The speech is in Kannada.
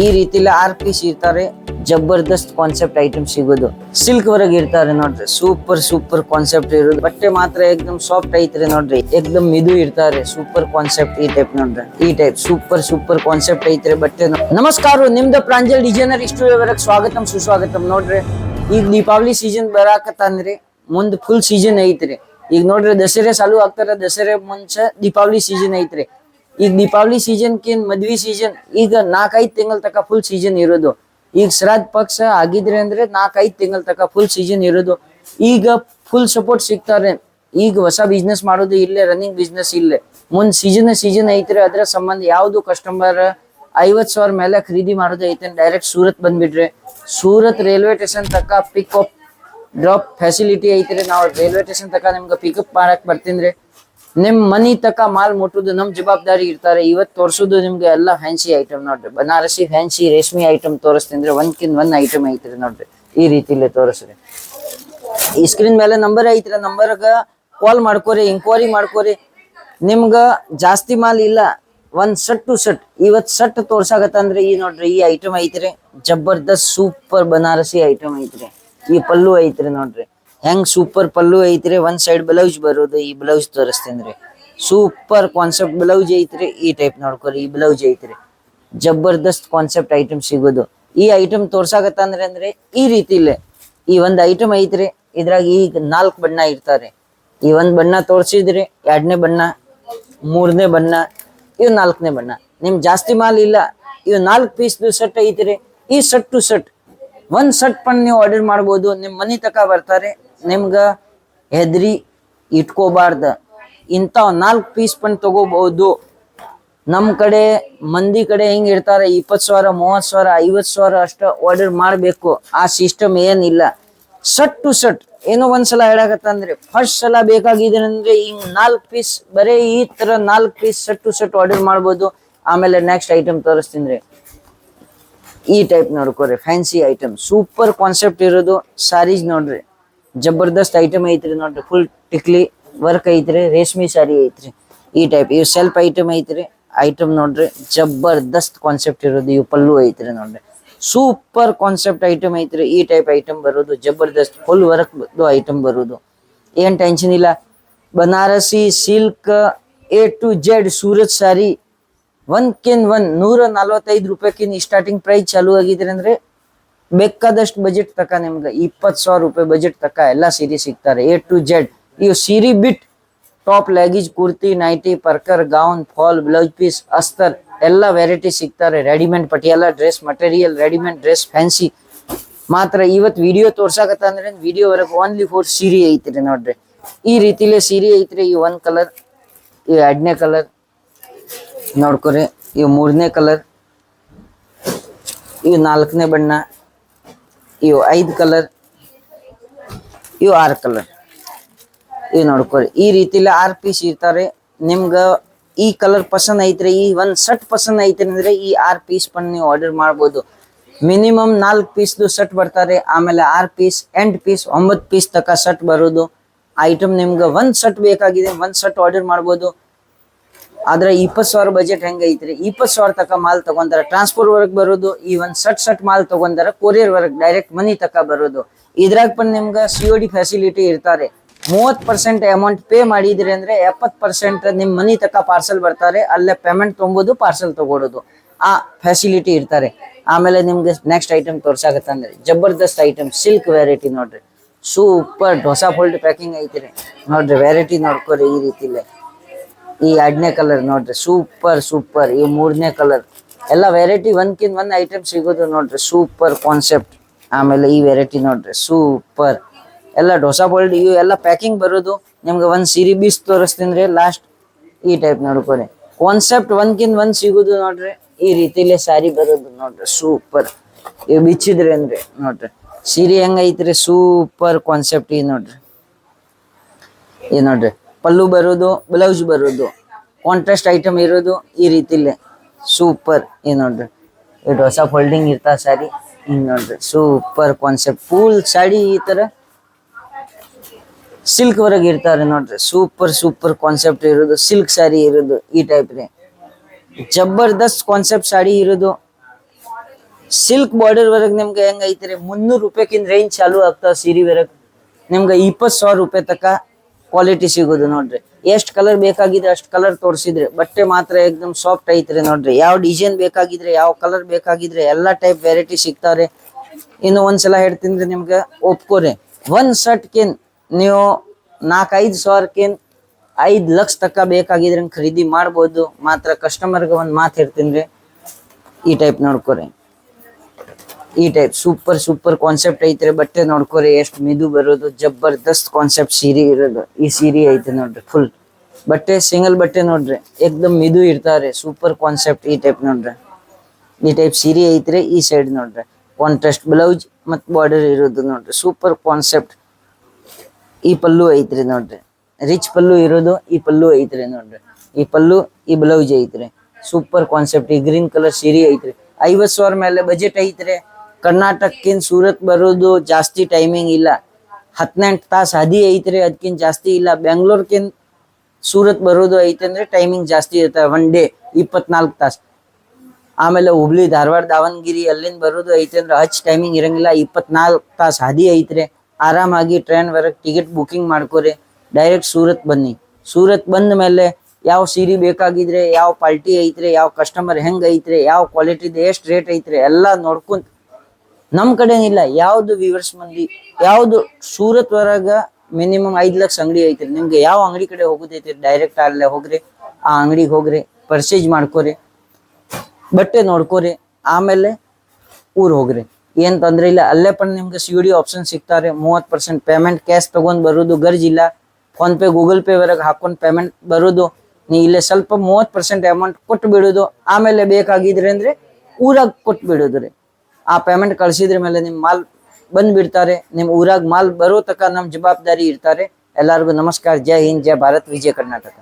ಈ ರೀತಿಲಿ 6 ಪೀಸ್ ಇರ್ತಾರೆ. ಜಬರ್ದಸ್ತ್ ಕಾನ್ಸೆಪ್ಟ್ ಐಟಮ್ ಸಿಗೋದು. ಸಿಲ್ಕ್ ವರೆಗೆ ಇರ್ತಾರೆ ನೋಡ್ರಿ. ಸೂಪರ್ ಕಾನ್ಸೆಪ್ಟ್ ಇರೋದು. ಬಟ್ಟೆ ಮಾತ್ರ ಏಕದಮ್ ಸಾಫ್ಟ್ ಐತ್ರಿ ನೋಡ್ರಿ. ಏಕದಮ್ ಮಿದು ಇರ್ತಾರೆ. ಸೂಪರ್ ಕಾನ್ಸೆಪ್ಟ್ ಈ ಟೈಪ್ ನೋಡ್ರಿ. ಈ ಟೈಪ್ ಸೂಪರ್ ಕಾನ್ಸೆಪ್ಟ್ ಐತ್ರಿ ಬಟ್ಟೆ. ನಮಸ್ಕಾರ, ನಿಮ್ದ ಪ್ರಾಂಜಲ್ ಡಿಸೈನರ್ ಸ್ಟುಡಿಯೋವರೆಗೆ ಸ್ವಾಗತಂ ಸುಸ್ವಾಗತಂ. ನೋಡ್ರಿ, ಈಗ ದೀಪಾವಳಿ ಸೀಸನ್ ಬರಾಕತ್ತಂದ್ರಿ. ಮುಂದ್ ಫುಲ್ ಸೀಸನ್ ಐತ್ರಿ. ಈಗ ನೋಡ್ರಿ, ದಸರೆ ಚಾಲು ಆಗ್ತಾರ. ದಸರೆ ಮುಂಚೆ ದೀಪಾವಳಿ ಸೀಸನ್ ಐತ್ರಿ. ಈಗ ದೀಪಾವಳಿ ಸೀಸನ್ ಕಿನ್ ಮದ್ವಿ ಸೀಸನ್ ಈಗ 4-5 ತಿಂಗಳ ತಕ ಫುಲ್ ಸೀಸನ್ ಇರೋದು. ಈಗ ಶ್ರಾದ್ದ ಪಕ್ಷ ಆಗಿದ್ರೆ ಅಂದ್ರೆ 4-5 ತಿಂಗಳ ತಕ ಫುಲ್ ಸೀಸನ್ ಇರೋದು. ಈಗ ಫುಲ್ ಸಪೋರ್ಟ್ ಸಿಗ್ತಾರೆ. ಈಗ ಹೊಸ ಬಿಸ್ನೆಸ್ ಮಾಡೋದು ಇಲ್ಲೇ, ರನ್ನಿಂಗ್ ಬಿಸ್ನೆಸ್ ಇಲ್ಲೇ. ಮುಂದ್ ಸೀಸನ್ ಐತ್ರಿ. ಅದ್ರ ಸಂಬಂಧ ಯಾವ್ದು ಕಸ್ಟಮರ್ 50,000 ಮೇಲೆ ಖರೀದಿ ಮಾಡೋದು ಐತೆ, ಡೈರೆಕ್ಟ್ ಸೂರತ್ ಬಂದ್ಬಿಟ್ರೆ ಸೂರತ್ ರೈಲ್ವೆ ಸ್ಟೇಷನ್ ತಕ ಪಿಕಪ್ ಡ್ರಾಪ್ ಫೆಸಿಲಿಟಿ ಐತ್ರಿ. ನಾವು ರೈಲ್ವೆ ಸ್ಟೇಷನ್ ತಕ ನಿಮ್ಗೆ ಪಿಕಪ್ ಮಾಡಕ್ ಬರ್ತೀನಿ. ನಿಮ್ ಮನಿ ತಕ ಮಾಲ್ ಮುಟ್ಟುದು ನಮ್ ಜವಾಬ್ದಾರಿ ಇರ್ತಾರೆ. ಇವತ್ ತೋರ್ಸುದು ನಿಮ್ಗೆ ಎಲ್ಲಾ ಫ್ಯಾನ್ಸಿ ಐಟಮ್ ನೋಡ್ರಿ. ಬನಾರಸಿ ಫ್ಯಾನ್ಸಿ ರೇಷ್ಮೆ ಐಟಮ್ ತೋರಿಸ್ತೀನಿ. ಒಂದ್ಕಿನ್ ಒಂದ್ ಐಟಮ್ ಐತ್ರಿ ನೋಡ್ರಿ. ಈ ರೀತಿಲಿ ತೋರಿಸ್ರಿ. ಈ ಸ್ಕ್ರೀನ್ ಮೇಲೆ ನಂಬರ್ ಐತ್ರಿ. ನಂಬರ್ಗ ಕಾಲ್ ಮಾಡ್ಕೋರಿ, ಎಂಕ್ವೈರಿ ಮಾಡ್ಕೋರಿ. ನಿಮ್ಗ ಜಾಸ್ತಿ ಮಾಲ್ ಇಲ್ಲ, ಒಂದ್ ಸಟ್ ಟು ಸಟ್ ಇವತ್ ಸಟ್ ತೋರ್ಸಾಗತ್ತಂದ್ರೆ ಈ ನೋಡ್ರಿ, ಈ ಐಟಮ್ ಐತ್ರಿ. ಜಬರ್ದಸ್ತ್ ಸೂಪರ್ ಬನಾರಸಿ ಐಟಮ್ ಐತ್ರಿ. ಈ ಪಲ್ಲು ಐತ್ರಿ ನೋಡ್ರಿ. ಹೆಂಗ್ ಸೂಪರ್ ಪಲ್ಲು ಐತ್ರಿ. ಒಂದ್ ಸೈಡ್ ಬ್ಲೌಸ್ ಬರೋದು. ಈ ಬ್ಲೌಸ್ ತೋರಿಸ್ತೇನ್ರಿ. ಸೂಪರ್ ಕಾನ್ಸೆಪ್ಟ್ ಬ್ಲೌಸ್ ಐತ್ರಿ. ಈ ಟೈಪ್ ನೋಡ್ಕೊರಿ. ಈ ಬ್ಲೌಸ್ ಐತ್ರಿ. ಜಬರ್ದಸ್ತ್ ಕಾನ್ಸೆಪ್ಟ್ ಐಟಮ್ ಸಿಗೋದು. ಈ ಐಟಮ್ ತೋರ್ಸಾಕತ್ತಂದ್ರೆ ಈ ರೀತಿಲೆ ಈ ಒಂದ್ ಐಟಮ್ ಐತ್ರಿ. ಇದ್ರಾಗ ಈಗ 4 ಬಣ್ಣ ಇರ್ತಾರೆ. ಈ ಒಂದ್ ಬಣ್ಣ ತೋರ್ಸಿದ್ರಿ, 2ನೇ ಬಣ್ಣ, 3ನೇ ಬಣ್ಣ, ಇವ್ 4ನೇ ಬಣ್ಣ. ನಿಮ್ ಜಾಸ್ತಿ ಮಾಲ್ ಇಲ್ಲ, ಇವ್ 4 ಪೀಸ್ ಸೆಟ್ ಐತ್ರಿ. ಈ ಸಟ್ ಟು ಸೆಟ್ ಒಂದ್ ಸೆಟ್ ಪಣ್ ನೀವು ಆರ್ಡರ್ ಮಾಡ್ಬೋದು. ನಿಮ್ ಮನಿ ತಕ ಬರ್ತಾರೆ. ನಿಮ್ಗ ಹೆದ್ರಿ ಇಟ್ಕೋಬಾರ್ದ. ಇಂಥವ್ 4 ಪೀಸ್ ಪಣ್ ತಗೋಬಹುದು. ನಮ್ ಕಡೆ ಮಂದಿ ಕಡೆ ಹೆಂಗ್ ಇರ್ತಾರೆ, 20,000 30,000 50,000 ಅಷ್ಟ ಆರ್ಡರ್ ಮಾಡ್ಬೇಕು. ಆ ಸಿಸ್ಟಮ್ ಏನಿಲ್ಲ. ಸಟ್ ಟು ಸಟ್ ಏನೋ ಒಂದ್ಸಲ ಹೇಳಕತ್ತಂದ್ರೆ ಫಸ್ಟ್ ಸಲ ಬೇಕಾಗಿದೆ ಅಂದ್ರೆ ಹಿಂಗ್ 4 ಪೀಸ್ ಬರೇ ಈ ತರ 4 piece set to set order ಮಾಡ್ಬೋದು. ಆಮೇಲೆ ನೆಕ್ಸ್ಟ್ ಐಟಮ್ ತೋರಿಸ್ತೀನಿ. ಈ ಟೈಪ್ ನೋಡ್ಕೋರಿ. ಫ್ಯಾನ್ಸಿ ಐಟಮ್ ಸೂಪರ್ ಕಾನ್ಸೆಪ್ಟ್ ಇರೋದು. ಸಾರೀಸ್ ನೋಡ್ರಿ, ಜಬರ್ದಸ್ತ್ ಐಟಮ್ ಐತ್ರಿ ನೋಡ್ರಿ. ಫುಲ್ ಟಿಕ್ಲಿ ವರ್ಕ್ ಐತ್ರಿ. ರೇಷ್ಮೆ ಸಾರಿ ಐತ್ರಿ. ಈ ಟೈಪ್ ಇವ್ ಸೆಲ್ಫ್ ಐಟಮ್ ಐತ್ರಿ. ಐಟಮ್ ನೋಡ್ರಿ, ಜಬರ್ದಸ್ತ್ ಕಾನ್ಸೆಪ್ಟ್ ಇರೋದು. ಇವ್ ಪಲ್ಲು ಐತ್ರಿ ನೋಡ್ರಿ. ಸೂಪರ್ ಕಾನ್ಸೆಪ್ಟ್ ಐಟಮ್ ಐತ್ರಿ. ಈ ಟೈಪ್ ಐಟಮ್ ಬರೋದು. ಜಬರ್ದಸ್ತ್ ಫುಲ್ ವರ್ಕ್ ಐಟಮ್ ಬರೋದು. ಏನ್ ಟೆನ್ಷನ್ ಇಲ್ಲ. Banarasi silk A to Z Surat sari ಒಂದ್ಕಿನ್ ಒಂದ್ 145 ರೂಪಾಯಿಕಿನ್ ಸ್ಟಾರ್ಟಿಂಗ್ ಪ್ರೈಸ್ ಚಾಲು ಆಗಿದ್ರೆ ಅಂದ್ರೆ ಬೇಕಾದಷ್ಟು ಬಜೆಟ್ ತಕ ನಿಮ್ಗೆ 20,000 ರೂಪಾಯಿ ಬಜೆಟ್ ತಕ ಎಲ್ಲಾ ಸೀರೆ ಸಿಗ್ತಾರೆ. A to Z ಇವ್ ಸೀರೆ ಬಿಟ್ ಟಾಪ್ ಲೆಗೀಜ್ ಕುರ್ತಿ ನೈಟಿ ಪರ್ಕರ್ ಗೌನ್ ಫಾಲ್ ಬ್ಲೌಸ್ ಪೀಸ್ ಅಸ್ತರ್ ಎಲ್ಲಾ ವೆರೈಟಿ ಸಿಗ್ತಾರೆ. Readymade Patiala dress material readymade dress fancy ಮಾತ್ರ ಇವತ್ ವಿಡಿಯೋ ತೋರ್ಸಾಕತ್ತಂದ್ರೆ ವಿಡಿಯೋ ವರೆಗೆ ಓನ್ಲಿ 4 ಸೀರೆ ಐತ್ರಿ ನೋಡ್ರಿ. ಈ ರೀತಿಲೇ ಸೀರೆ ಐತ್ರಿ. ಈ 1 ಕಲರ್, ಈ 2ನೇ ಕಲರ್ ನೋಡ್ಕೊರಿ. ಇವ್ 3ನೇ ಕಲರ್, ಇವ್ 4ನೇ ಬಣ್ಣ, ಇವ್ 5 ಕಲರ್, ಇವ್ 6 ಕಲರ್. ಇವ್ ನೋಡ್ಕೊರಿ. ಈ ರೀತಿಲಿ 6 ಪೀಸ್ ಇರ್ತಾರೆ. ನಿಮ್ಗ ಈ ಕಲರ್ ಪಸಂದ್ ಐತ್ರಿ, ಈ ಒಂದ್ ಸೆಟ್ ಪಸಂದ್ ಐತ್ರಿ ಅಂದ್ರೆ ಈ 6 ಪೀಸ್ ಪನ್ ನೀವು ಆರ್ಡರ್ ಮಾಡ್ಬೋದು. ಮಿನಿಮಮ್ 4 ಪೀಸ್ ಸೆಟ್ ಬರ್ತಾರೆ. ಆಮೇಲೆ 6 ಪೀಸ್ 8 ಪೀಸ್ 9 ಪೀಸ್ ತಕ ಸೆಟ್ ಬರೋದು. ಐಟಮ್ ನಿಮ್ಗ ಒಂದ್ ಸೆಟ್ ಬೇಕಾಗಿದೆ, ಒಂದ್ ಸೆಟ್ ಆರ್ಡರ್ ಮಾಡ್ಬೋದು. ಆದ್ರೆ 20,000 ಬಜೆಟ್ ಹೆಂಗ ಐತ್ರಿ. 20,000 ತಕ ಮಾಲ್ ತಗೊಂತಾರ. ಟ್ರಾನ್ಸ್ಪೋರ್ಟ್ ವರ್ಕ್ ಬರೋದು. ಈ ಒಂದ್ ಸೆಟ್ ಮಾಲ್ ತಗೊಂತಾರ. ಕೊರಿಯರ್ ವರ್ಕ್ ಡೈರೆಕ್ಟ್ ಮನಿ ತಕ ಬರೋದು. ಇದ್ರಾಗ ಪನ್ ನಿಮ್ಗ COD ಫೆಸಿಲಿಟಿ ಇರ್ತಾರೆ. 30% ಅಮೌಂಟ್ ಪೇ ಮಾಡಿದ್ರಿ ಅಂದ್ರೆ 70% ನಿಮ್ ಮನಿ ತಕ ಪಾರ್ಸಲ್ ಬರ್ತಾರೆ. ಅಲ್ಲೇ ಪೇಮೆಂಟ್ ತೊಂಬೋದು, ಪಾರ್ಸಲ್ ತಗೊಳೋದು ಆ ಫೆಸಿಲಿಟಿ ಇರ್ತಾರೆ. ಆಮೇಲೆ ನಿಮ್ಗೆ ನೆಕ್ಸ್ಟ್ ಐಟಮ್ ತೋರ್ಸಾಕತ್ತಂದ್ರೆ ಜಬರ್ದಸ್ತ್ ಐಟಮ್ ಸಿಲ್ಕ್ ವೆರೈಟಿ ನೋಡ್ರಿ. ಸೂಪರ್ ಹೊಸ ಫೋಲ್ಡ್ ಪ್ಯಾಕಿಂಗ್ ಐತ್ರಿ ನೋಡ್ರಿ. ವೆರೈಟಿ ನೋಡ್ಕೊರಿ. ಈ ರೀತಿಲೆ ಈ 2ನೇ ಕಲರ್ ನೋಡ್ರಿ. ಸೂಪರ್ ಈ 3ನೇ ಕಲರ್ ಎಲ್ಲ ವೆರೈಟಿ ಒಂದ್ಕಿನ್ ಒಂದ್ ಐಟಮ್ ಸಿಗೋದು ನೋಡ್ರಿ. Super concept. ಆಮೇಲೆ ಈ ವೆರೈಟಿ ನೋಡ್ರಿ. ಸೂಪರ್ ಎಲ್ಲ ಹೊಸ ಬೋಲ್ಡ್ ಇವು ಎಲ್ಲ ಪ್ಯಾಕಿಂಗ್ ಬರೋದು. ನಿಮ್ಗೆ ಒಂದ್ ಸೀರೆ ಬೀಸ್ ತೋರಿಸ್ತೀನಿ ಲಾಸ್ಟ್. ಈ ಟೈಪ್ ನೋಡ್ಕೊರಿ. ಕಾನ್ಸೆಪ್ಟ್ ಒಂದ್ಕಿನ್ ಒಂದ್ ಸಿಗೋದು ನೋಡ್ರಿ. ಈ ರೀತಿಲೇ ಸಾರಿ ಬರೋದು ನೋಡ್ರಿ. ಸೂಪರ್ ಇವ್ ಬಿಚ್ಚಿದ್ರಿ ಅಂದ್ರೆ ನೋಡ್ರಿ ಸೀರೆ ಹೆಂಗ ಐತ್ರಿ. Super concept. ಈ ನೋಡ್ರಿ, ಈ ನೋಡ್ರಿ ಪಲ್ಲು ಬರೋದು, ಬ್ಲೌಸ್ ಬರೋದು, ಕಾಂಟ್ರಾಸ್ಟ್ ಐಟಮ್ ಇರೋದು. ಈ ರೀತಿಲೇ ಸೂಪರ್. ಈ ನೋಡ್ರಿ ಇದು ಹೊಸ ಫೋಲ್ಡಿಂಗ್ ಇರ್ತಾ ಸಾರಿ. ಹಿಂಗ್ ನೋಡ್ರಿ ಸೂಪರ್ ಕಾನ್ಸೆಪ್ಟ್. ಫುಲ್ ಸಾಡಿ ಈ ತರ ಸಿಲ್ಕ್ ವರೆಗೆ ಇರ್ತಾರೆ ನೋಡ್ರಿ. ಸೂಪರ್ ಕಾನ್ಸೆಪ್ಟ್ ಇರೋದು. ಸಿಲ್ಕ್ ಸಾರಿ ಇರೋದು. ಈ ಟೈಪ್ ರೀ. ಜಬರ್ದಸ್ತ್ ಕಾನ್ಸೆಪ್ಟ್ ಸಾಡಿ ಇರೋದು. ಸಿಲ್ಕ್ ಬಾರ್ಡರ್ ವರೆಗೆ ನಿಮ್ಗೆ ಹೆಂಗ್ ಐತ್ರಿ 300 ರೂಪಾಯಿಕಿಂತ ರೇಂಜ್ ಚಾಲು ಆಗ್ತಾವ ಸೀರೆ ವರೆಗ್ ನಿಮ್ಗೆ 20,000 ರೂಪಾಯಿ ತಕ ಕ್ವಾಲಿಟಿ ಸಿಗೋದು ನೋಡ್ರಿ. ಎಷ್ಟ್ ಕಲರ್ ಬೇಕಾಗಿದ್ರೆ ಅಷ್ಟ್ ಕಲರ್ ತೋರಿಸಿದ್ರೆ ಬಟ್ಟೆ ಮಾತ್ರ ಏಕ್ದಮ್ ಸಾಫ್ಟ್ ಐತ್ರಿ ನೋಡ್ರಿ. ಯಾವ ಡಿಸೈನ್ ಬೇಕಾಗಿದ್ರೆ ಯಾವ ಕಲರ್ ಬೇಕಾಗಿದ್ರೆ ಎಲ್ಲಾ ಟೈಪ್ ವೆರೈಟಿ ಸಿಗ್ತಾವ್ರಿ. ಇನ್ನು ಒಂದ್ಸಲ ಹೇಳ್ತೀನಿ ನಿಮ್ಗೆ ಒಪ್ಕೋರಿ, ಒಂದ್ ಶರ್ಟ್ಕಿನ್ ನೀವು 4-5 ಸಾವಿರಕ್ಕಿನ್ 5 ಲಕ್ಷ ತಕ ಬೇಕಾಗಿದ್ರೆ ಖರೀದಿ ಮಾಡ್ಬೋದು. ಮಾತ್ರ ಕಸ್ಟಮರ್ಗೆ ಒಂದ್ ಮಾತು ಹೇಳ್ತೀನಿ, ಈ ಟೈಪ್ ನೋಡ್ಕೋರಿ. ಈ ಟೈಪ್ ಸೂಪರ್ ಸೂಪರ್ ಕಾನ್ಸೆಪ್ಟ್ ಐತ್ರಿ. ಬಟ್ಟೆ ನೋಡ್ಕೋರಿ ಎಷ್ಟು ಮಿದು ಬರೋದು, ಜಬರ್ದಸ್ತ್ ಕಾನ್ಸೆಪ್ಟ್ ಸೀರೆ ಇರೋದು. ಈ ಸೀರೆ ಐತೆ ನೋಡ್ರಿ, ಫುಲ್ ಬಟ್ಟೆ ಸಿಂಗಲ್ ಬಟ್ಟೆ ನೋಡ್ರಿ, ಏಕ್ದಮ್ ಮಿದು ಇರ್ತಾವ್ರಿ. ಸೂಪರ್ ಕಾನ್ಸೆಪ್ಟ್ ಈ ಟೈಪ್ ನೋಡ್ರಿ. ಈ ಟೈಪ್ ಸೀರೆ ಐತ್ರಿ. ಈ ಸೈಡ್ ನೋಡ್ರಿ ಕಾಂಟ್ರಾಸ್ಟ್ ಬ್ಲೌಸ್ ಮತ್ ಬಾರ್ಡರ್ ಇರೋದು ನೋಡ್ರಿ, ಸೂಪರ್ ಕಾನ್ಸೆಪ್ಟ್. ಈ ಪಲ್ಲು ಐತ್ರಿ ನೋಡ್ರಿ, ರಿಚ್ ಪಲ್ಲು ಇರೋದು. ಈ ಪಲ್ಲು ಐತ್ರಿ ನೋಡ್ರಿ, ಈ ಪಲ್ಲು ಈ ಬ್ಲೌಸ್ ಐತ್ರಿ. Super concept. ಈ ಗ್ರೀನ್ ಕಲರ್ ಸೀರೆ ಐತ್ರಿ. 50,000 ಮೇಲೆ ಬಜೆಟ್ ಐತ್ರಿ. ಕರ್ನಾಟಕಕ್ಕಿಂತ ಸೂರತ್ ಬರೋದು ಜಾಸ್ತಿ ಟೈಮಿಂಗ್ ಇಲ್ಲ, 18 ತಾಸು ಹಾದಿ ಐತ್ರಿ, ಅದಕ್ಕಿಂತ ಜಾಸ್ತಿ ಇಲ್ಲ. ಬೆಂಗ್ಳೂರ್ಕಿಂತ ಸೂರತ್ ಬರೋದು ಐತಂದ್ರೆ ಟೈಮಿಂಗ್ ಜಾಸ್ತಿ ಇರುತ್ತೆ, 1 ಡೇ 24 ತಾಸು. ಆಮೇಲೆ ಹುಬ್ಳಿ ಧಾರವಾಡ ದಾವಣಗಿರಿ ಅಲ್ಲಿಂದ ಬರೋದು ಐತೆ ಅಂದ್ರೆ ಹಚ್ ಟೈಮಿಂಗ್ ಇರಂಗಿಲ್ಲ, 24 ತಾಸು ಹಾದಿ ಐತ್ರಿ. ಆರಾಮಾಗಿ ಟ್ರೈನ್ ವರೆಗೆ ಟಿಕೆಟ್ ಬುಕಿಂಗ್ ಮಾಡ್ಕೋರಿ, ಡೈರೆಕ್ಟ್ ಸೂರತ್ ಬನ್ನಿ. ಸೂರತ್ ಬಂದ ಮೇಲೆ ಯಾವ ಸೀರೆ ಬೇಕಾಗಿದ್ರೆ, ಯಾವ ಪಾರ್ಟಿ ಐತ್ರಿ, ಯಾವ ಕಸ್ಟಮರ್ ಹೆಂಗ್ ಐತ್ರಿ, ಯಾವ ಕ್ವಾಲಿಟಿದು ಎಷ್ಟು ರೇಟ್ ಐತ್ರಿ ಎಲ್ಲ ನೋಡ್ಕೊಂತ ನಮ್ ಕಡೆನಿಲ್ಲ. ಯಾವ್ದು ವ್ಯೂವರ್ಸ್ ಮಂದಿ ಯಾವ್ದು ಸೂರತ್ ವರೆಗ ಮಿನಿಮಮ್ 5 ಲಕ್ಷ ಅಂಗಡಿ ಐತ್ರಿ. ನಿಮ್ಗೆ ಯಾವ ಅಂಗಡಿ ಕಡೆ ಹೋಗುದೈತಿ ಡೈರೆಕ್ಟ್ ಅಲ್ಲೇ ಹೋಗ್ರಿ, ಆ ಅಂಗಡಿಗೆ ಹೋಗ್ರಿ, ಪರ್ಚೇಸ್ ಮಾಡ್ಕೋರಿ, ಬಟ್ಟೆ ನೋಡ್ಕೋರಿ, ಆಮೇಲೆ ಊರ್ ಹೋಗ್ರಿ, ಏನ್ ತೊಂದ್ರೆ ಇಲ್ಲ. ಅಲ್ಲೇ ಪಣ ನಿಮ್ಗೆ COD ಆಪ್ಷನ್ ಸಿಗ್ತಾರೆ. 30% ಪೇಮೆಂಟ್ ಕ್ಯಾಶ್ ತಗೊಂಡ್ ಬರೋದು ಗರ್ಜಿಲ್ಲ, ಫೋನ್ ಪೇ ಗೂಗಲ್ ಪೇ ವರೆಗೆ ಹಾಕೊಂಡ್ ಪೇಮೆಂಟ್ ಬರೋದು. ನೀ ಇಲ್ಲೇ ಸ್ವಲ್ಪ 30% ಅಮೌಂಟ್ ಕೊಟ್ಟು ಬಿಡೋದು, ಆಮೇಲೆ ಬೇಕಾಗಿದ್ರೆ ಅಂದ್ರೆ ಊರಾಗ ಕೊಟ್ಟು ಬಿಡೋದ್ರಿ. ಆ ಪೇಮೆಂಟ್ ಕಳ್ಸಿದ್ರ ಮೇಲೆ ನಿಮ್ ಮಾಲ್ ಬಂದ್ ಬಿಡ್ತಾರೆ. ನಿಮ್ ಊರಾಗ ಮಾಲ್ ಬರೋ ತಕ ನಮ್ ಜವಾಬ್ದಾರಿ ಇರ್ತಾರೆ. ಎಲ್ಲರಿಗೂ ನಮಸ್ಕಾರ. ಜೈ ಹಿಂದ್, ಜೈ ಭಾರತ್, ವಿಜಯ ಕರ್ನಾಟಕ.